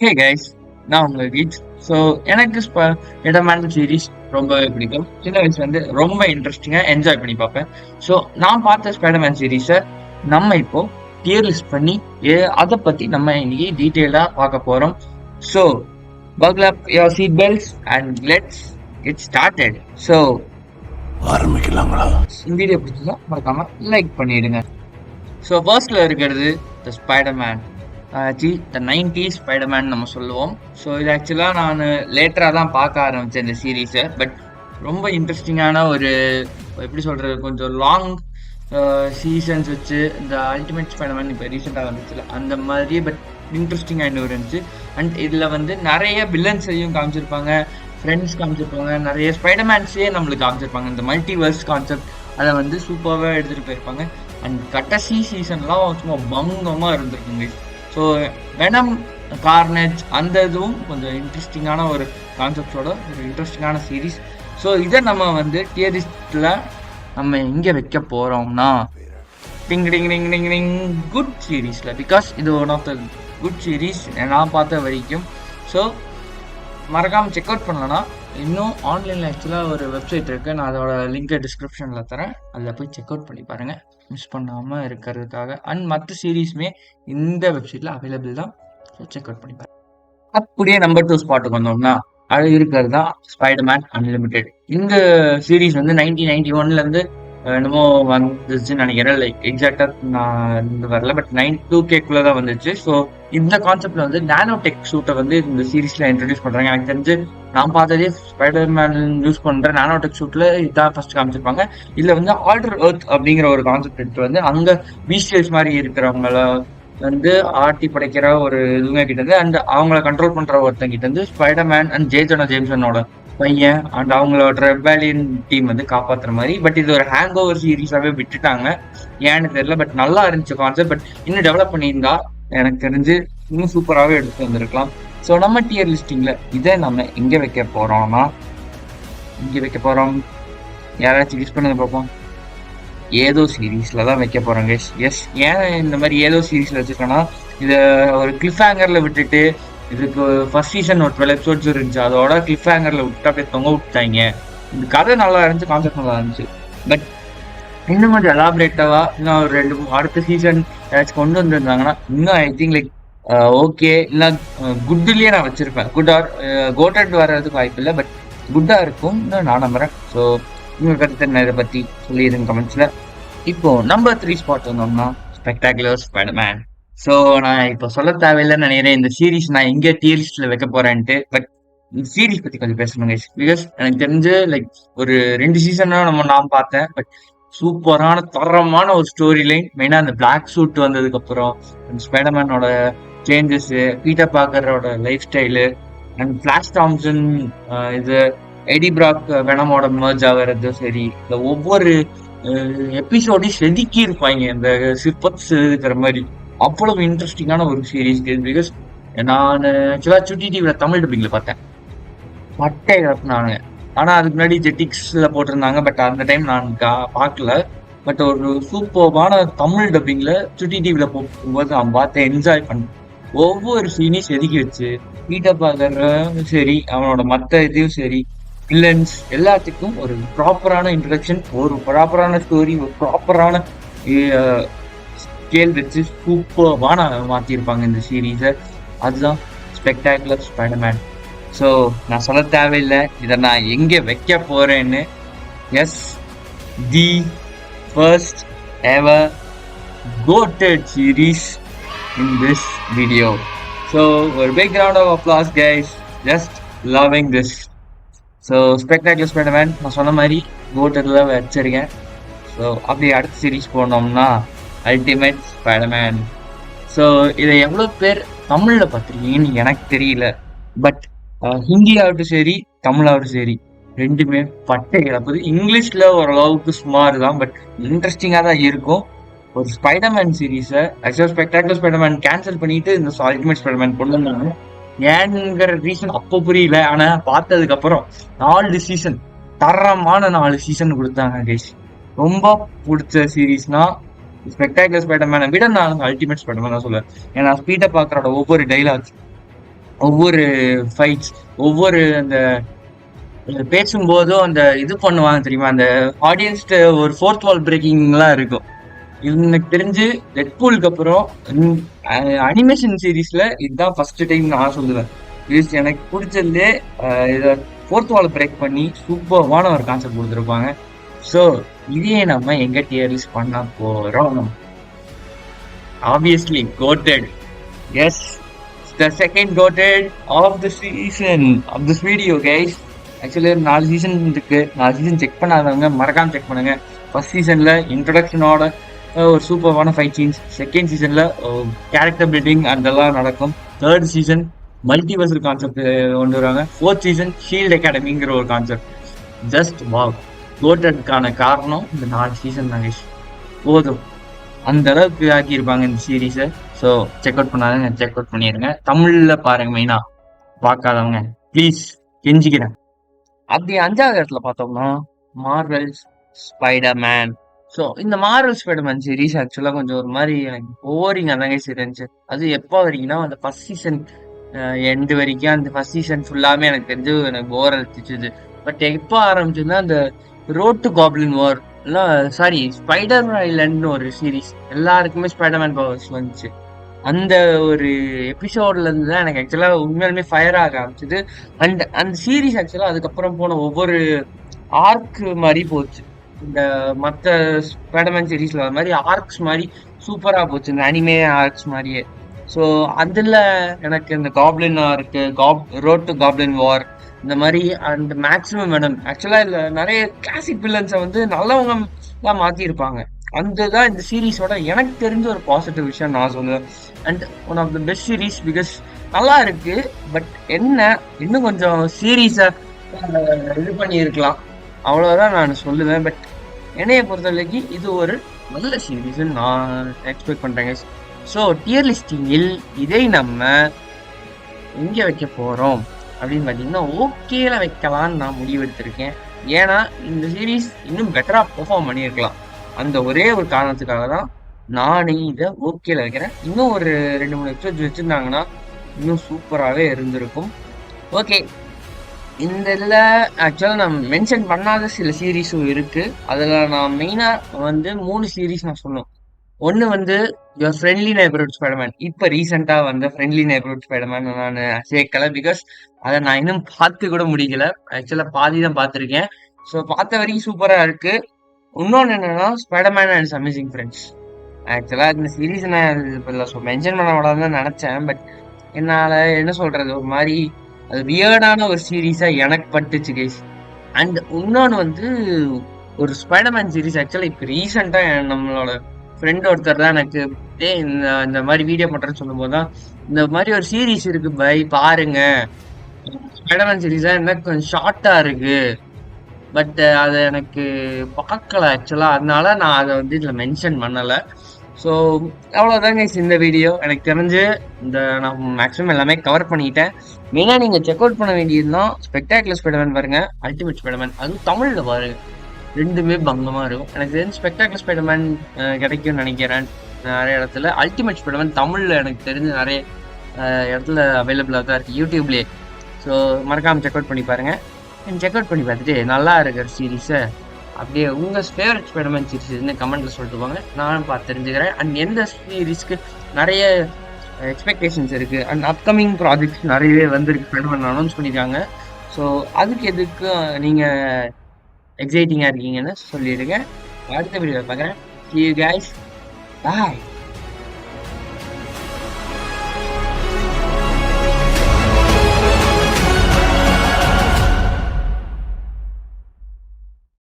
Hey guys, நான் உங்க கீச். ஸோ எனக்கு ஸ்பைடர்மேன் சீரிஸ் ரொம்பவே பிடிக்கும். சின்ன வயசுல இருந்து ரொம்ப இன்ட்ரெஸ்டிங்கா என்ஜாய் பண்ணி பார்ப்பேன். ஸோ நான் பார்த்த ஸ்பைடர்மேன் சீரிஸை நம்ம இப்போ டியர் லிஸ்ட் பண்ணி அதை பத்தி நம்ம இன்னைக்கு டீட்டெயிலா பார்க்க போறோம். So buckle up your seat belts and let's get started. So ஆரம்பிக்கலாங்களா? இந்த வீடியோ பிடிச்சதா மறக்காம லைக் பண்ணிடுங்க. ஸோ ஃபர்ஸ்ட்ல இருக்கிறது த ஸ்பைடர்மேன். த 90s ஸ்பைடர்மேன் நம்ம சொல்லுவோம். ஸோ இது ஆக்சுவலாக நான் லேட்டராக தான் பார்க்க ஆரம்பித்தேன் இந்த சீரீஸை. பட் ரொம்ப இன்ட்ரெஸ்டிங்கான ஒரு எப்படி சொல்கிறது, கொஞ்சம் லாங் சீசன்ஸ் வச்சு இந்த அல்டிமேட் ஸ்பைடர்மேன் இப்போ ரீசெண்டாக வந்துச்சுல அந்த மாதிரி. பட் இன்ட்ரெஸ்டிங்காக இன்னும் இருந்துச்சு. அண்ட் இதில் வந்து நிறைய வில்லன்ஸையும் காமிச்சிருப்பாங்க, ஃப்ரெண்ட்ஸ் காமிச்சிருப்பாங்க, நிறைய ஸ்பைடர்மேன்ஸே நம்மளுக்கு காமிச்சிருப்பாங்க. இந்த மல்டிவர்ஸ் கான்செப்ட் அதை வந்து சூப்பராக எடுத்துகிட்டு போயிருப்பாங்க. அண்ட் கடைசி சீசன்லாம் சும்மா பங்கமாக இருந்திருக்குங்க. ஸோ வெனம், கார்னேஜ் அந்த இதுவும் கொஞ்சம் இன்ட்ரெஸ்டிங்கான ஒரு கான்செப்டோட ஒரு இன்ட்ரெஸ்டிங்கான சீரீஸ். ஸோ இதை நம்ம வந்து டியரிஸ்டில் நம்ம எங்கே வைக்க போகிறோம்னா டிங் டிங் டிங் டிங் டிங் குட் சீரீஸில். பிகாஸ் இது one of the good series நான் பார்த்த வரைக்கும். ஸோ மறக்காமல் செக் அவுட் பண்ணலன்னா இன்னும் ஆன்லைனில் ஆக்சுவலாக ஒரு வெப்சைட் இருக்குது, நான் அதோட லிங்கை டிஸ்கிரிப்ஷனில் தரேன், அதில் போய் செக் அவுட் பண்ணி பாருங்கள் மிஸ் பண்ணாமல் இருக்கிறதுக்காக. அண்ட் மற்ற சீரீஸுமே இந்த வெப்சைட்டில் அவைலபிள் தான். ஸோ செக் அவுட் பண்ணி பாருங்க. அப்படியே நம்பர் 2 ஸ்பாட்டுக்கு வந்தோம்னா அது இருக்கிறது தான் ஸ்பைடர்மேன் அன்லிமிட்டெட். இந்த சீரீஸ் வந்து 1991லேருந்து என்னமோ வந்துச்சுன்னு நினைக்கிறேன். லைக் எக்ஸாக்டாக நான் வரல, பட் 2K தான் வந்துச்சு. ஸோ இந்த கான்செப்ட்ல வந்து நானோடெக் சூட்டை வந்து இந்த சீரீஸ்ல இன்ட்ரடியூஸ் பண்றாங்க. எனக்கு தெரிஞ்சு நான் பார்த்ததே ஸ்பைடர்மேன் யூஸ் பண்ற நானோடெக் சூட்ல இதான் ஃபர்ஸ்ட் காமிச்சிருப்பாங்க. இதுல வந்து ஆல்டர் எர்த் அப்படிங்கிற ஒரு கான்செப்ட் எடுத்து வந்து அங்க பீஸ்டேஸ் மாதிரி இருக்கிறவங்கள வந்து ஆட்டி படைக்கிற ஒரு இதுங்க கிட்ட இருந்து அண்ட் அவங்கள கண்ட்ரோல் பண்ற ஒருத்தங்க கிட்ட இருந்து ஸ்பைடர்மேன் அண்ட் ஜேம்சனோட பையன் அண்ட் அவங்களோட ரெபேலியன் டீம் வந்து காப்பாத்துற மாதிரி. பட் இது ஒரு ஹேங் ஓவர் சீரீஸாவே விட்டுட்டாங்க, ஏன்னு தெரியல. பட் நல்லா இருந்துச்சு கான்செப்ட். பட் இன்னும் டெவலப் பண்ணியிருந்தா எனக்கு தெரிஞ்சு இன்னும் சூப்பராகவே எடுத்து வந்திருக்கலாம். ஸோ நம்ம டியர் லிஸ்டிங்ல இதை நம்ம எங்க வைக்க போறோம்னா யாராச்சும் யூஸ் பண்ணதை பார்ப்போம். ஏதோ சீரீஸ்ல தான் வைக்க போறாங்க. எஸ், ஏன் இந்த மாதிரி ஏதோ சீரீஸ்ல வச்சிருக்கேன்னா, இதை ஒரு கிளிஃப் ஹேங்கர்ல விட்டுட்டு இதுக்கு ஃபர்ஸ்ட் சீசன் ஒரு 12 எபிசோட்ஸ் இருந்துச்சு, அதோட கிளிஃப் ஹேங்கர்ல விட்டு அப்படியே தொங்க விட்டாங்க. இந்த கதை நல்லா இருந்துச்சு, கான்செப்ட் நல்லா இருந்துச்சு. பட் இன்னும் கொஞ்சம் எலாபரேட்டவா இன்னும் ஒரு 2 அடுத்த சீசன் ஏதாச்சும் கொண்டு வந்திருந்தாங்கன்னா இன்னும் ஐ திங்க் லைக் ஓகே. இல்லை குட்லயே நான் வச்சிருப்பேன். குட் ஆர் கோட்டட் வர்றதுக்கு வாய்ப்பு இல்லை, பட் குட்டா இருக்கும் நான் நம்புறேன். ஸோ உங்க கருத்து என்ன இதை பத்தி சொல்லிடுங்க கமெண்ட்ஸ்ல. இப்போ நம்பர் 3 ஸ்பாட் வந்தோம்னா ஸ்பெக்டாகுலர் ஸ்பைடர்மேன். ஸோ நான் இப்போ சொல்ல தேவையில்லைன்னு நினைக்கிறேன் இந்த சீரீஸ் நான் எங்க டியர் லிஸ்ட்ல வைக்க போறேன்ட்டு. பட் இந்த சீரீஸ் பத்தி கொஞ்சம் பேசணுங்க. பிகாஸ் எனக்கு தெரிஞ்சு லைக் ஒரு 2 சீசனா நான் பார்த்தேன். பட் சூப்பரான தரமான ஒரு ஸ்டோரி லைன். மெயினா அந்த பிளாக் சூட் வந்ததுக்கு அப்புறம் அந்த ஸ்பைடர்மேனோட சேஞ்சஸ், பீட்டர் பார்க்கரோட life style and Flash Thompson இது எடி பிராக் வெனமோட மர்ஜ் ஆகிறது சரி, இந்த ஒவ்வொரு எபிசோடையும் செதுக்கி இருப்பாங்க இந்த சிற்பட்ஸ் இருக்கிற மாதிரி. அவ்வளவு இன்ட்ரெஸ்டிங்கான ஒரு சீரீஸ். பிகாஸ் நான் ஆக்சுவலா சுட்டி டிவில தமிழ் டப்பிங்ல பார்த்தேன், பட்டை கிளப்புனாங்க. ஆனா அதுக்கு முன்னாடி ஜெட்டிக்ஸ்ல போட்டிருந்தாங்க, பட் அந்த டைம் நான் பார்க்கல. பட் ஒரு சூப்பர்பான தமிழ் டப்பிங்ல சுட்டி டிவில போகும்போது நான் பார்த்து என்ஜாய் பண்ணேன். ஒவ்வொரு சீனையும் செதுக்கி வச்சு பீட்டர் பார்க்கற சரி, அவனோட மற்ற இதையும் சரி, வில்லன்ஸ் எல்லாத்துக்கும் ஒரு ப்ராப்பரான இன்ட்ரடக்ஷன், ஒரு ப்ராப்பரான ஸ்டோரி, ஒரு ப்ராப்பரான ஸ்கேல் வச்சு சூப்பர்பான மாற்றிருப்பாங்க இந்த சீரீஸை. அதுதான் ஸ்பெக்டாகுலர் ஸ்பைடர்மேன். ஸோ நான் சொல்ல தேவையில்லை இதை நான் எங்கே வைக்க போறேன்னு. Yes, the first ever goated series in this video. So a big round of applause guys, just loving this. So Spectacular Spider-Man நான் சொன்ன மாதிரி கோட்டட்ல வச்சிருக்கேன். ஸோ அப்படி அடுத்த சீரீஸ் போனோம்னா அல்டிமேட் ஸ்பைடர்மேன். ஸோ இதை எவ்வளோ பேர் தமிழில் பார்த்துருக்கீங்கன்னு எனக்கு தெரியல. பட் ஹிந்தியாகட்டும் சரி, தமிழாகட்டும் சரி, ரெண்டுமே பட்டை கிடப்புது. இங்கிலீஷில் ஓரளவுக்கு சுமார் தான், பட் இன்ட்ரெஸ்டிங்காக தான் இருக்கும். ஒரு ஸ்பைடர்மேன் சீரீஸை ஆக்சுவலாக ஸ்பெக்டாகுலர் ஸ்பைடர்மேன் கேன்சல் பண்ணிட்டு இந்த அல்டிமேட் ஸ்பைடர்மேன் கொண்டு வந்தாங்க. ஏன்ங்கிற ரீசன் அப்போ புரியல. ஆனா பார்த்ததுக்கு அப்புறம் 4 சீசன், தரமான 4 சீசன் கொடுத்தாங்க கைஸ். ரொம்ப பிடிச்ச சீரீஸ்னா ஸ்பெக்டாகுலர் ஸ்பைடர்மேனை விட நான் அல்டிமேட் ஸ்பைடர்மேன் தான் சொல்லுவேன். ஏன்னா பீட்டர் பார்க்கரோட ஒவ்வொரு டைலாக்ஸ் ஒவ்வொரு ஃபைட்ஸ், ஒவ்வொரு அந்த பேசும்போதும் அந்த இது பண்ணுவாங்க தெரியுமா, அந்த ஆடியன்ஸ்க்கு ஒரு ஃபோர்த் வால் பிரேக்கிங்லாம் இருக்கும். இது எனக்கு தெரிஞ்சு டெட்பூலுக்கு அப்புறம் அனிமேஷன் சீரீஸ்ல இதுதான் ஃபர்ஸ்ட் டைம் நான் சொல்லுவேன். இது எனக்கு பிடிச்சதுலே இதை ஃபோர்த் வால் பிரேக் பண்ணி சூப்பர்வான ஒரு கான்செப்ட் கொடுத்துருப்பாங்க. ஸோ இதையே நம்ம எங்க டியர் லிஸ்ட் பண்ண போறோம்? Obviously goated. Yes, the second goated of the season of this video guys. Actually 4 season இருக்கு. 4 சீசன் செக் பண்ணாதவங்க மறக்காம செக் பண்ணுங்க. ஃபர்ஸ்ட் சீசன்ல இன்ட்ரோடக்ஷனோட ஒரு சூப்பர்வான ஃபைட் சீன்ஸ், செகண்ட் சீசன்ல கேரக்டர் பில்டிங் அதெல்லாம் நடக்கும். தேர்ட் சீசன் மல்டிவர்சல் கான்செப்ட் கொண்டு வருவாங்க. ஃபோர்த் சீசன் ஷீல்ட் அகாடமிங்கிற ஒரு கான்செப்ட். Just wow. கோட்டடுக்கான காரணம் இந்த 4 சீசன் தான் guys. போதும், அந்த அளவுக்கு ஆக்கியிருப்பாங்க இந்த சீரீஸை. ஸோ செக் அவுட் பண்ணாதவங்க செக் அவுட் பண்ணிடுங்க. தமிழ்ல பாருங்க, மெயினா பார்க்காதவங்க ப்ளீஸ் கெஞ்சிக்கிறேன். அப்படி 5வது இடத்துல பார்த்தோம்னா மார்வெல்ஸ் ஸ்பைடர்மேன். ஸோ இந்த மார்வெல் ஸ்பைடர்மேன் சீரீஸ் ஆக்சுவலாக கொஞ்சம் ஒரு மாதிரி எனக்கு போரிங் அதாங்க இருந்துச்சு. அது எப்போ வரைக்கும்னா அந்த ஃபர்ஸ்ட் சீசன் எண்டு வரைக்கும் அந்த ஃபர்ஸ்ட் சீசன் ஃபுல்லாமே எனக்கு தெரிஞ்சு எனக்கு போர் அடிச்சிச்சு. பட் எப்போ ஆரம்பிச்சுன்னா அந்த road to Goblin war, sorry Spider ஐலண்ட்னு ஒரு சீரீஸ், எல்லாருக்குமே ஸ்பைடர்மேன் பவர்ஸ் வந்துச்சு. அந்த ஒரு எபிசோட்ல இருந்து தான் எனக்கு ஆக்சுவலா உண்மையாலுமே ஃபயர் ஆக ஆரம்பிச்சது. அண்ட் அந்த சீரீஸ் ஆக்சுவலா அதுக்கப்புறம் போன ஒவ்வொரு ஆர்க் மாதிரி போச்சு. இந்த மற்ற ஸ்பைடர்மேன் சீரீஸ்ல வர மாதிரி ஆர்க்ஸ் மாதிரி சூப்பரா போச்சு, இந்த அனிமே ஆர்க்ஸ் மாதிரியே. ஸோ அதுல எனக்கு இந்த Goblin arc, road to Goblin war, இந்த மாதிரி அந்த மேக்ஸிமம் மேடம் ஆக்சுவலா இதுல நிறைய கிளாசிக் வில்லன்ஸை வந்து நல்லவங்க தான் மாத்திருப்பாங்க. அந்த தான் இந்த சீரீஸோட எனக்கு தெரிஞ்ச ஒரு பாசிட்டிவ் விஷயம் நான் சொல்லுவேன். And one of the best series because நல்லா இருக்கு. பட் என்ன, இன்னும் கொஞ்சம் சீரீஸை இது பண்ணியிருக்கலாம், அவ்வளோதான் நான் சொல்லுவேன். பட் என்னைய பொறுத்த வரைக்கும் இது ஒரு நல்ல சீரீஸ் நான் எக்ஸ்பெக்ட் பண்றேங்க. ஸோ டியர் லிஸ்டிங்கில் இதை நம்ம எங்கே வைக்க போறோம் அப்படின்னு பார்த்தீங்கன்னா ஓகேல வைக்கலான்னு நான் முடிவெடுத்திருக்கேன். ஏன்னா இந்த சீரீஸ் இன்னும் பெட்டரா பெர்ஃபார்ம் பண்ணியிருக்கலாம். அந்த ஒரே ஒரு காரணத்துக்காக தான் நானே இதை ஓகேல வைக்கிறேன். இன்னும் ஒரு 2-3 எபிசோட்ஸ் வச்சிருந்தாங்கன்னா இன்னும் சூப்பராகவே இருந்திருக்கும். ஓகே, இந்த இதில் ஆக்சுவலாக நான் மென்ஷன் பண்ணாத சில சீரீஸும் இருக்கு. அதில் நான் மெயினாக வந்து 3 சீரீஸ் நான் சொன்னோம். ஒன்று வந்து யுவர் ஃப்ரெண்ட்லி நெய்பர்ஹுட் ஸ்பைடர்மேன். இப்போ ரீசெண்டாக வந்த ஃப்ரெண்ட்லி நெய்பர்ஹுட் ஸ்பைடர்மேன் நான் சேர்க்கலை பிகாஸ் அதை நான் இன்னும் பார்த்து கூட முடிக்கல. ஆக்சுவலாக பாதி தான் பார்த்துருக்கேன். ஸோ பார்த்த வரைக்கும் சூப்பராக இருக்கு. இன்னொன்று என்னன்னா ஸ்பைடர்மேன் அண்ட் அமேசிங் ஃப்ரெண்ட்ஸ். ஆக்சுவலாக இந்த சீரீஸ் நான் இப்போ மென்ஷன் பண்ண கூடாதுன்னு நினச்சேன். பட் என்னால் என்ன சொல்கிறது, ஒரு மாதிரி அது வியர்டான ஒரு சீரீஸாக எனக்கு பட்டுச்சு கைஸ். அண்ட் இன்னொன்று வந்து ஒரு ஸ்பைடர்மேன் சீரீஸ் ஆக்சுவலாக இப்போ ரீசெண்டாக நம்மளோட ஃப்ரெண்ட் ஒருத்தர் தான் எனக்கு இந்த மாதிரி வீடியோ பண்ணுறேன்னு சொல்லும்போது தான் இந்த மாதிரி ஒரு சீரீஸ் இருக்கு பை பாருங்க, ஸ்பைடர்மேன் சீரீஸாக என்ன கொஞ்சம் ஷார்ட்டாக இருக்கு, பட் அதை எனக்கு பார்க்கல ஆக்சுவலாக, அதனால நான் அதை வந்து இதில் மென்ஷன் பண்ணலை. ஸோ அவ்வளோதாங்க இந்த வீடியோ. எனக்கு தெரிஞ்சு நான் மேக்ஸிமம் எல்லாமே கவர் பண்ணிட்டேன். மெயினாக நீங்கள் செக் அவுட் பண்ண வேண்டியதுதான் ஸ்பெக்டாகுலர் ஸ்பைடர்மேன் பாருங்க, அல்டிமேட் ஸ்பைடர்மேன் அதுவும் தமிழில் பாருங்க, ரெண்டுமே பங்கமாக இருக்கும். எனக்கு தெரிஞ்சு ஸ்பெக்டாகுலர் ஸ்பைடர்மேன் கிடைக்கும்னு நினைக்கிறேன் நிறைய இடத்துல. அல்டிமேட் ஸ்பைடர்மேன் தமிழில் எனக்கு தெரிஞ்சு நிறைய இடத்துல அவைலபிளாக தான் இருக்குது யூடியூப்லேயே. ஸோ மறக்காமல் செக் அவுட் பண்ணி பாருங்கள். செக் அவுட் பண்ணி பார்த்துட்டு நல்லா இருக்கிற சீரீஸை அப்படியே உங்கள் ஃபேவரட் ஸ்பைடர்மேன் சீரீஸ் கமெண்ட்டில் சொல்லிட்டு போங்க, நானும் பார்த்து தெரிஞ்சுக்கிறேன். அண்ட் எந்த சீரீஸ்க்கு நிறைய எக்ஸ்பெக்டேஷன்ஸ் இருக்குது அண்ட் அப்கமிங் ப்ராஜெக்ட்ஸ் நிறையவே வந்திருக்கு, ஸ்பைடர்மேன் அனௌன்ஸ் பண்ணியிருக்காங்க. ஸோ அதுக்கு எதுக்கு நீங்கள் எக்ஸைட்டிங்காக இருக்கீங்கன்னு சொல்லிடுங்க. அடுத்த வீடியோவில் பார்க்குறேன். See you guys. Bye.